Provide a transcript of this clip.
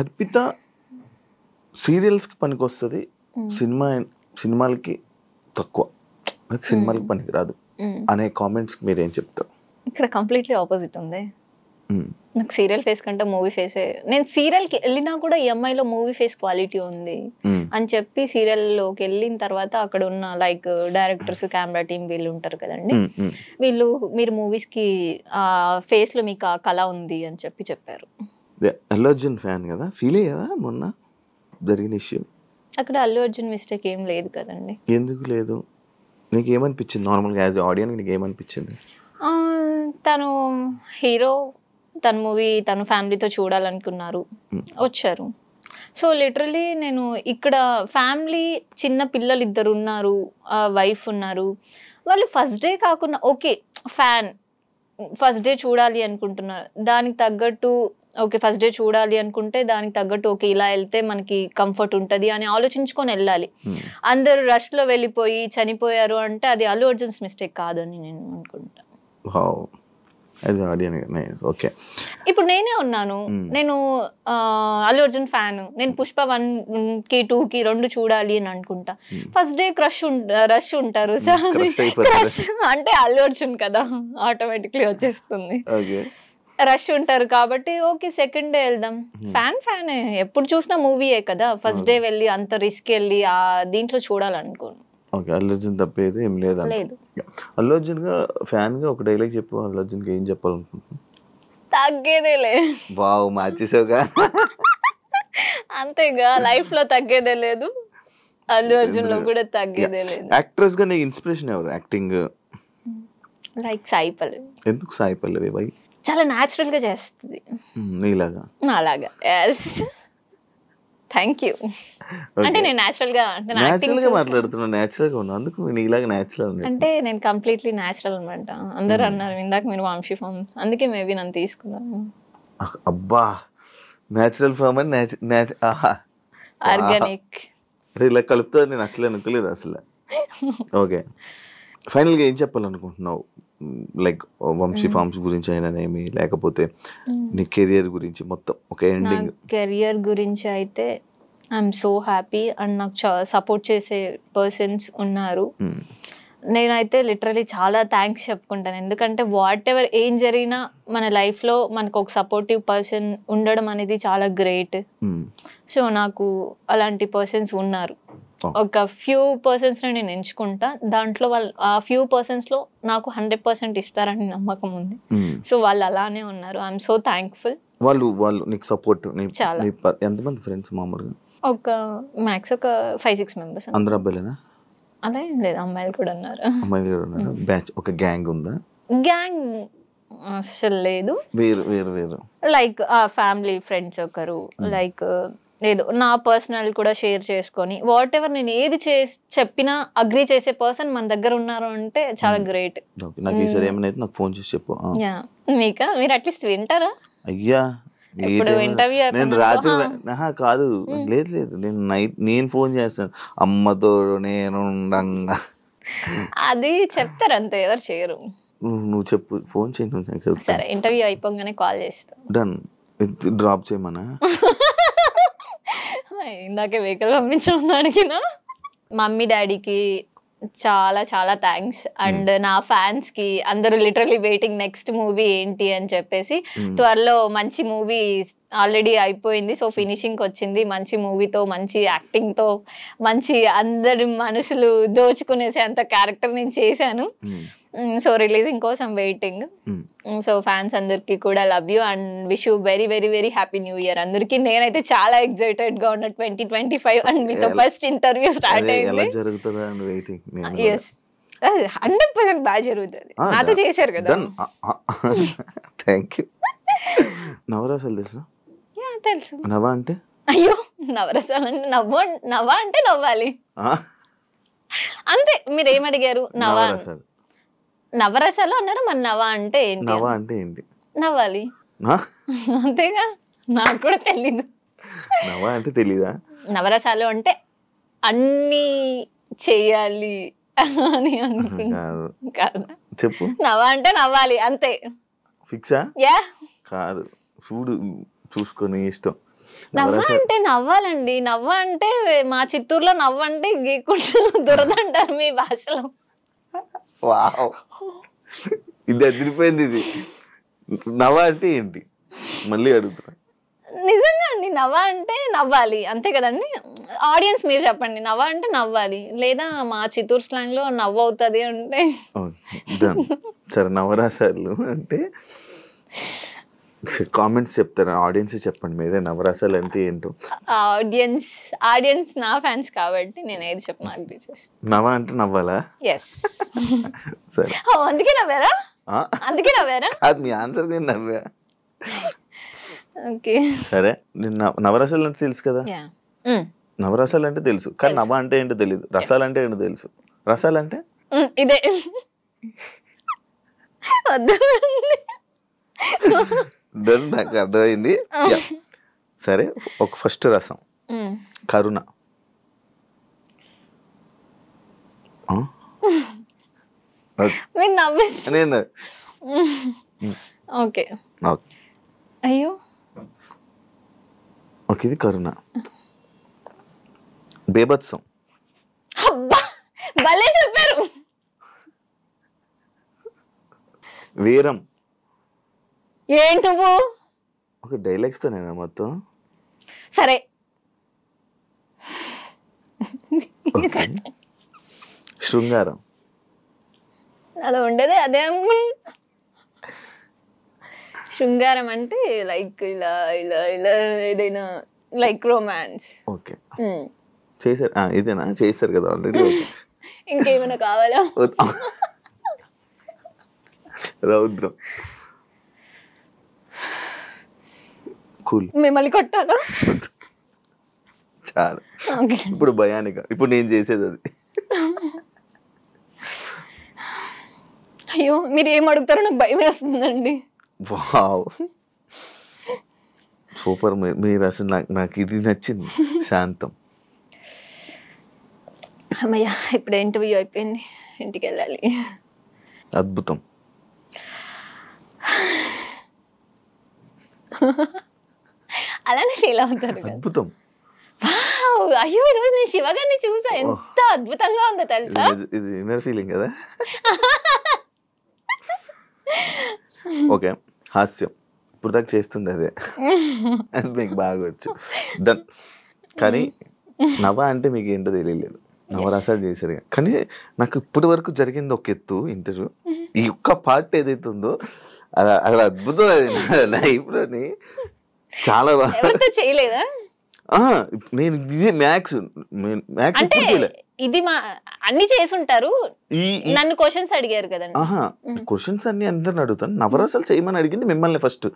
అర్పిత సీరియల్స్కి పనికి వస్తుంది, సినిమాలకి తక్కువ, సినిమాలకి పనికి రాదు అనే కామెంట్స్కి మీరేం చెప్తారు? ఇక్కడ కంప్లీట్లీ ఆపోజిట్ ఉంది. నాకు సీరియల్ ఫేస్ కంటే మూవీ ఫేసే. నేను సీరియల్కి వెళ్ళినా కూడా ఈ అమ్మాయిలో మూవీ ఫేస్ క్వాలిటీ ఉంది అని చెప్పి సీరియల్లోకి వెళ్ళిన తర్వాత అక్కడ ఉన్న లైక్ డైరెక్టర్స్, కెమెరా టీమ్ వీళ్ళు ఉంటారు కదండి, వీళ్ళు మీరు మూవీస్కి ఆ ఫేస్లో మీకు ఆ కళ ఉంది అని చెప్పి చెప్పారు. అల్లు అర్జున్ ఫ్యాన్ కదా, ఫీల్ అయ్యావా మొన్న జరిగిన ఇష్యూ? అక్కడ అల్లు అర్జున్ మిస్టేక్ ఏం లేదు కదండి. ఎందుకు లేదు? నీకు ఏమనిపించింది నార్మల్గా యాజ్ ఆడియన్స్? నీకు ఏమనిపించింది? తను హీరో, తన మూవీ తన ఫ్యామిలీతో చూడాలనుకున్నారు, వచ్చారు. సో లిటరలీ నేను ఇక్కడ ఫ్యామిలీ, చిన్న పిల్లలు 2 ఉన్నారు, వైఫ్ ఉన్నారు. వాళ్ళు ఫస్ట్ డే కాకుండా ఓకే ఫ్యాన్, ఫస్ట్ డే చూడాలి అనుకుంటున్నారు, దానికి తగ్గట్టు ఓకే ఫస్ట్ డే చూడాలి అనుకుంటే దానికి తగ్గట్టు ఓకే ఇలా వెళ్తే మనకి కంఫర్ట్ ఉంటుంది అని ఆలోచించుకొని వెళ్ళాలి. అందరు రష్లో వెళ్ళిపోయి చనిపోయారు అంటే అది అల్లు అర్జున్స్ మిస్టేక్ కాదని నేను అనుకుంటాను. ఇప్పుడు నేనే ఉన్నాను, నేను అల్లు అర్జున్ ఫ్యాన్, నేను పుష్ప 1కి 2కి 2 చూడాలి అని అనుకుంటా. ఫస్ట్ డే రష్ ఉంటారు, క్రష్ అంటే అల్లు అర్జున్ కదా, ఆటోమేటిక్లీ వచ్చేస్తుంది. రష్ ఉంటారు కాబట్టి ఓకే సెకండ్ డే వెళ్దాం. ఫ్యాన్ ఎప్పుడు చూసినా మూవీయే కదా, ఫస్ట్ డే వెళ్ళి అంత రిస్క్ వెళ్ళి ఆ దీంట్లో చూడాలనుకోను. ఓకే, అల్లు అర్జున్ తప్పేది ఏం లేదు. అల్లు అర్జున్ గా ఫ్యాన్ గా ఒక డైలాగ్ చెప్పు, అల్లు అర్జున్ కి ఏం చెప్పాలనుకుంటున్నాను? తగ్గేదేలే. వావ్, మార్చేసావుగా. అంతేగా, లైఫ్ లో తగ్గేదే లేదు, అల్లు అర్జున్ లో కూడా తగ్గేదే లేదు. యాక్ట్రెస్ గా నీకు ఇన్స్పిరేషన్ ఎవరు యాక్టింగ్? లైక్ సాయి పల్లవి. ఎందుకు సాయి పల్లవి? బై చాలా న్యాచురల్ గా చేస్తుంది, నీలాగా. అలాగా. Yes, thank you. అంటే నేను న్యాచురల్ గా మాట్లాడుతున్నా, న్యాచురల్ గా ఉన్నా, అందుకు నీలాగా న్యాచురల్ అంటే నేను కంప్లీట్లీ న్యాచురల్ అనమాట. అందరు అన్నారు ఇందాక మీరు వంశీ ఫామ్, అందుకే మేబీ నన్ను తీసుకున్నాను. అబ్బా, న్యాచురల్ ఫామ్ అని ఆర్గానిక్ ఇలా కలుపుతా, నేను అసలు అనుకోలేదు అసలు. ఓకే, ఫైనల్ గా ఏం చెప్పాలనుకుంటున్నావు? లైక్ వంశీ ఫార్మ్స్ గురించి అయినానేమి, లేకపోతే నీ కెరియర్ గురించి మొత్తం ఒక ఎండింగ్? కెరియర్ గురించి అయితే ఐఎమ్ సో హ్యాపీ అండ్ నాకు సపోర్ట్ చేసే పర్సన్స్ ఉన్నారు. నేనైతే లిటరలీ చాలా థ్యాంక్స్ చెప్పుకుంటాను, ఎందుకంటే వాట్ ఎవర్ ఏం జరిగినా మన లైఫ్లో మనకు ఒక సపోర్టివ్ పర్సన్ ఉండడం అనేది చాలా గ్రేట్. సో నాకు అలాంటి పర్సన్స్ ఉన్నారు. ఒక ఫ్యూ పర్సన్స్ నేను ఎంచుకుంటా, దాంట్లో వాళ్ళు ఆ ఫ్యూ పర్సన్స్లో నాకు 100% ఇస్తారని నమ్మకం ఉంది. సో వాళ్ళు అలానే ఉన్నారు. I'm so thankful. వాళ్ళు నీకు సపోర్ట్ చాలా. ఎంతమంది ఫ్రెండ్స్ మామూలుగా? ఒక మ్యాక్స్ ఒక 5-6 మెంబర్స్. అందరూ అబ్బాయిలేనా? అలా ఏం లేదు, అమ్మాయిలు కూడా ఉన్నారు. అమ్మాయిలు కూడా ఉన్నారు. బ్యాచ్ ఒక గ్యాంగ్ ఉందా? గ్యాంగ్ అసలు లేదు, వేరు వేరు వేరు. లైక్ ఫ్యామిలీ ఫ్రెండ్స్ ఒకరు, లైక్ లేదు నా పర్సనల్ కూడా షేర్ చేసుకొని వాట్ ఎవర్ నేను ఏది చెప్పినా అగ్రీ చేసే పర్సన్ మన దగ్గర ఉన్నారు అంటే చాలా గ్రేట్. నాకు ఈసారి ఏమైనా అయితే నాకు ఫోన్ చేసి చెప్పు. మీకా, మీరు అట్లీస్ట్ వింటారా? అయ్యా, ఇప్పుడు ఇంటర్వ్యూ నేను రాత్రి కాదు, లేదు లేదు, నేను నైట్ నేను ఫోన్ చేస్తాను అమ్మతో నేను. అది చెప్తారు అంతే, ఎవరు చేయరు. నువ్వు చెప్పు, ఫోన్ చేయి. సరే, ఇంటర్వ్యూ అయిపోగానే కాల్ చేస్తా. డన్. డ్రాప్ చేయమన్నా? ఇందాకే వెహికల్ పంపించమని అడిగిన. మమ్మీ డాడీకి చాలా చాలా థ్యాంక్స్. అండ్ నా ఫ్యాన్స్ కి అందరూ లిటరలీ వెయిటింగ్ నెక్స్ట్ మూవీ ఏంటి అని చెప్పేసి. త్వరలో మంచి మూవీ ఆల్రెడీ అయిపోయింది, సో ఫినిషింగ్ వచ్చింది. మంచి మూవీతో, మంచి యాక్టింగ్ తో, మంచి అందరి మనసులు దోచుకునేసే అంత క్యారెక్టర్ నేను చేశాను. సో రిలీజింగ్ కోసం వెయిటింగ్. సో ఫ్యాన్స్ అందరికి కూడా love you and wish you very very very happy new year అందరికి. నేనైతే చాలా ఎక్సైటెడ్ గా ఉన్న 2025 అండ్ మీతో ఫస్ట్ ఇంటర్వ్యూ స్టార్ట్ అయింది. 100% బాగా జరుగుతుంది. నాతో చేశారు కదా. నవరసాలు తెలుసు? తెలుసు. నవ్వా అంటే? అయ్యో, నవరసాలు అంటే నవ్వా అంటే నవ్వాలి అంతే. మీరు ఏమడిగారు? నవ్వా, నవరసాలు అన్నారు. మరి నవ్వా అంటే ఏంటి? నవ్వా అంటే ఏంటి? నవ్వాలి అంతేగా, నాకు కూడా తెలీదు. నవ్వా అంటే తెలీదా? నవరసాలు అంటే అన్ని చెయ్యాలి అని అనుకుంటున్నాను. చెప్పు. నవ్వా అంటే నవ్వాలి అంతే. ఫిక్సా? యా. కాదు, చూడు చూసుకొని ఇష్టం. నవ్వ అంటే నవ్వాలండి. నవ్వ అంటే మా చిత్తూరులో నవ్వ అంటే గీకుంటూ దురదంటారు మీ భాషలో. వావ్, ఇది అదిరిపోయింది. ఇది నవ్వ అంటే ఏంటి మళ్ళీ అడుగుతున్నా. నిజంగా అండి, నవ్వ అంటే నవ్వాలి అంతే కదండి. ఆడియన్స్ మీరు చెప్పండి, నవ్వ అంటే నవ్వాలి, లేదా మా చిత్తూరు స్లాంగ్ లో నవ్వు అవుతుంది అంటే. సరే, నవరసాలు అంటే కామెంట్స్ చెప్తారా? ఆడియన్స్ చెప్పండి మీరే, నవరసాలు అంటే ఏంటో. ఆడియన్స్ నా ఫ్యాన్స్ కాబట్టి నేను ఏది చెప్పిన నవ్వ అంటే నవ్వాలా? ఎస్. సరే, అందుకే నవ్వారా? అందుకే నవ్వారా? అది మీ ఆన్సర్. నేను నవ్వా. ఓకే, సరే, నవరసాలు అంటే తెలుసు కదా. నవరసాలు అంటే తెలుసు, కానీ నవ్వ అంటే ఏంటో తెలియదు. రసాలు అంటే ఏంటో తెలుసు. రసాలు అంటే ఇదే. నాకు అర్థమైంది. సరే, ఒక ఫస్ట్ రసం కరుణ. నేను ఓకే. అయ్యో, ఓకే, ఇది కరుణ. బేభత్సం. భలే చెప్పారు. వీరం. ఏంటి నువ్వు? ఒక డైలాగ్స్ తో నేను మొత్తం. సరే, శృంగారం. అలా ఉండేది అదే. శృంగారం అంటే లైక్ ఇలా ఇలా ఇలా ఏదైనా లైక్ రొమాన్స్. ఓకే, చేశారు. ఇదేనా? చేశారు కదా ఆల్రెడీ. ఇంకేమైనా కావాలా? రౌద్రం. కూల్. మిమ్మల్ని కొట్టాలా? చాలా. ఇప్పుడు భయానిక. ఇప్పుడు నేను చేసేది అది. అయ్యో, మీరు ఏం అడుగుతారో నాకు భయం వేస్తుందండి. Wow, super. మీరు అసలు నాకు ఇది నచ్చింది. శాంతం. అమ్మయ్య, ఇప్పుడు ఇంటర్వ్యూ అయిపోయింది, ఇంటికి వెళ్ళాలి. అద్భుతం. అలానే ఫీల్ అవుతారు. అద్భుతం. అయ్యో, ఈరోజు నేను శివ గారిని చూసా, ఎంత అద్భుతంగా ఉందో తెలుసా. ఇది ఇన్నర్ ఫీలింగ్ కదా. ఓకే, హాస్యం. ఇప్పుడు దాకా చేస్తుంది అదే, అది మీకు బాగా వచ్చు. డన్. కానీ నవ్వ అంటే మీకు ఏంటో తెలియలేదు. నవరసాలు చేశారు కానీ నాకు ఇప్పటి వరకు జరిగింది ఒక ఎత్తు ఇంటర్వ్యూ. ఈ ఒక్క పార్ట్ ఏదైతే ఉందో అది అద్భుతం. అది లైఫ్లోని చాలా బాగా చేయలేదా? నేను ఇది మ్యాథ్స్ చేయలే. ఇది అన్ని చేసి ఉంటారు. నన్ను క్వశ్చన్స్ అడిగారు కదండి. క్వశ్చన్స్ అన్ని అందరిని అడుగుతాను. నవరసాలు చేయమని అడిగింది మిమ్మల్ని ఫస్ట్.